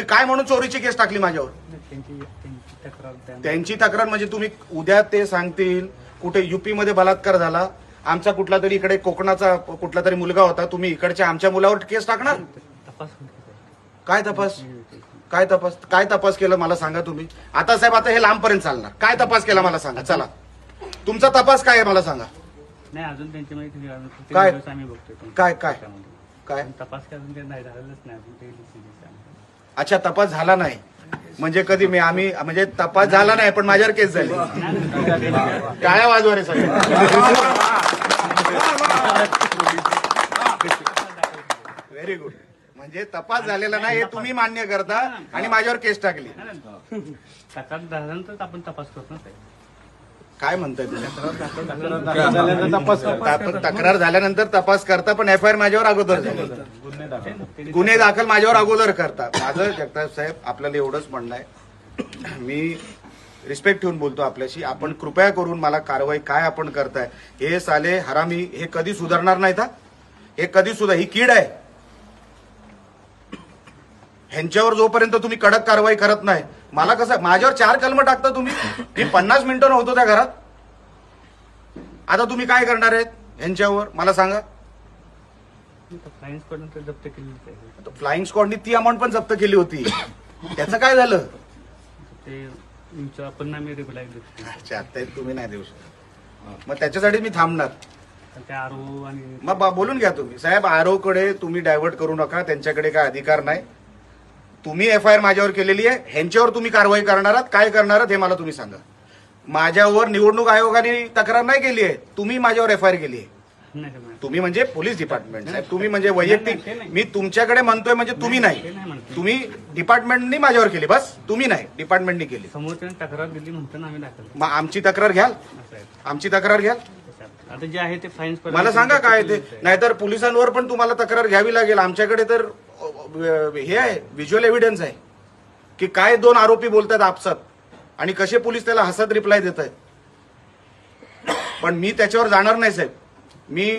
काय म्हणून चोरीची केस टाकली माझ्यावर? त्यांची तक्रार म्हणजे तुम्ही उद्या ते सांगतील कुठे युपी मध्ये बलात्कार झाला, आमचा कुठला तरी इकडे कोकणाचा कुठला तरी मुलगा होता, तुम्ही इकडच्या आमच्या मुलावर केस टाकणार? काय तपास? काय तपास केलं मला सांगा तुम्ही. आता साहेब आता हे लांबपर्यंत चालणार. काय तपास केला मला सांगा. चला तुमचा तपास काय आहे मला सांगा. नाही अजून त्यांच्या माहिती काय? आम्ही बघतोय. काय काय काय तपास अजून ते नाही झालेलंच नाही अजून ते अच्छा तपास झाला नाही म्हणजे कधी मी आम्ही म्हणजे तपास झाला नाही पण माझ्यावर केस झाली. टाळ्या वाजवा रे सगळे. Very good. म्हणजे तपास झालेला नाही हे तुम्ही मान्य करता आणि माझ्यावर केस टाकली. तक्रार झाल्यानंतर आपण तपास करतो ना. काय म्हणताय तुम्ही? तक्रार झाल्यानंतर तपास करता पण FIR माझ्यावर अगोदर झाले. गुन्हे दाखल माझ्यावर अगोदर करता. माझं जगताप साहेब आपल्याला एवढंच म्हणणं आहे, मी रिस्पेक्ट ठेवून बोलतो आपल्याशी. आपण कृपया करून मला कारवाई काय आपण करताय हे साले हरामी हे कधी सुधारणार नाहीत. हे कधी सुद्धा ही कीड आहे. ह्यांच्यावर जोपर्यंत तुम्ही कडक कारवाई करत नाही, मला कसं माझ्यावर 4 कलम टाकता तुम्ही. मी 50 मिनिटं नव्हतो त्या घरात. आता तुम्ही काय करणार आहेत ह्यांच्यावर मला सांगा. फ्लाइंग स्क्वॉडने जप्त केली. फ्लाइंग स्क्वॉडनी ती अमाऊंट पण जप्त केली होती. त्याचं काय झालं? ते परिणामी रिप्लाय देतो. अच्छा आता तुम्ही नाही देऊ शकत. मग त्याच्यासाठी मी थांबणार. त्या आरो आणि मग बोलून घ्या तुम्ही साहेब. आरो कडे तुम्ही डायव्हर्ट करू नका. त्यांच्याकडे काय अधिकार नाही. तुम्ही FIR माझ्यावर केलेली आहे. ह्यांच्यावर तुम्ही कारवाई करणार आहात. काय करणार आहात हे मला तुम्ही सांगा. माझ्यावर निवडणूक आयोगाने तक्रार नाही केली आहे. तुम्ही माझ्यावर FIR केली आहे. तुम्ही म्हणजे पोलीस डिपार्टमेंट साहेब. तुम्ही म्हणजे वैयक्तिक मी तुमच्याकडे म्हणतोय म्हणजे तुम्ही नाही. तुम्ही डिपार्टमेंटनी माझ्यावर केली. बस तुम्ही नाही डिपार्टमेंटनी केली. समोरच्याने तक्रार दिली म्हणतो ना आम्ही दाखल. मग आमची तक्रार घ्याल. आमची तक्रार घ्याल. आता जे आहे ते फाईन मला सांगा काय ते. नाहीतर पोलिसांवर पण तुम्हाला तक्रार घ्यावी लागेल. आमच्याकडे तर हे आहे व्हिज्युअल एव्हिडन्स आहे की काय 2 आरोपी बोलतात आपसात आणि कसे पोलीस त्याला हसत रिप्लाय देत आहेत. पण मी त्याच्यावर जाणार नाही साहेब. मी